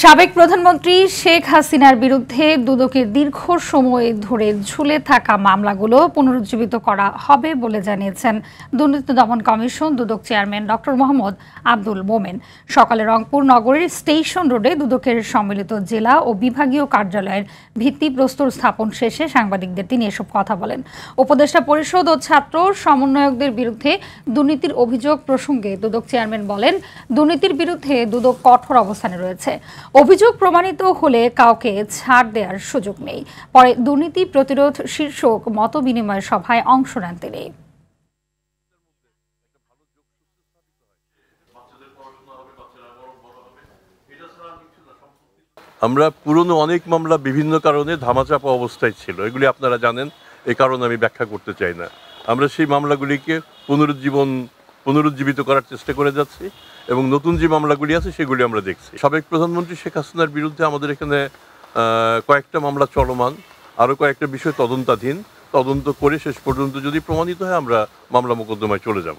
সাবেক প্রধানমন্ত্রী শেখ হাসিনার বিরুদ্ধে দুদকের দীর্ঘ সময় ধরে ঝুলে থাকা মামলাগুলো পুনরুজ্জীবিত করা হবে বলে জানিয়েছেন দুর্নীতি দমন কমিশন দুদক চেয়ারম্যান ডক্টর মোহাম্মদ আব্দুল মোমেন। সকালে রংপুর নগরীর স্টেশন রোডে দুদকের সম্মিলিত জেলা ও বিভাগীয় কার্যালয়ের ভিত্তিপ্রস্তর স্থাপন শেষে সাংবাদিকদের তিনি এসব কথা বলেন। উপদেষ্টা পরিষদ ও ছাত্র সমন্বয়কদের বিরুদ্ধে দুর্নীতির অভিযোগ প্রসঙ্গে দুদক চেয়ারম্যান বলেন, দুর্নীতির বিরুদ্ধে দুদক কঠোর অবস্থানে রয়েছে। অভিযোগ প্রমাণিত হলে কাউকে ছাড় দেওয়ার সুযোগ নেই। পরে দুর্নীতি প্রতিরোধ শীর্ষক মতবিনিময় সভায় অংশ নেন তিনি। আমরা পুরনো অনেক মামলা বিভিন্ন কারণে ধামাচাপা অবস্থায় ছিল, এগুলি আপনারা জানেন, এই কারণে আমি ব্যাখ্যা করতে চাই না। আমরা সেই মামলাগুলিকে পুনরুজ্জীবিত করার চেষ্টা করে যাচ্ছি এবং নতুন যে মামলাগুলি আছে সেগুলি আমরা দেখছি। সাবেক প্রধানমন্ত্রী শেখ হাসিনার বিরুদ্ধে আমাদের এখানে কয়েকটা মামলা চলমান, আরও কয়েকটা বিষয় তদন্তাধীন। তদন্ত করে শেষ পর্যন্ত যদি প্রমাণিত হয় আমরা মামলা মোকদ্দমায় চলে যাব।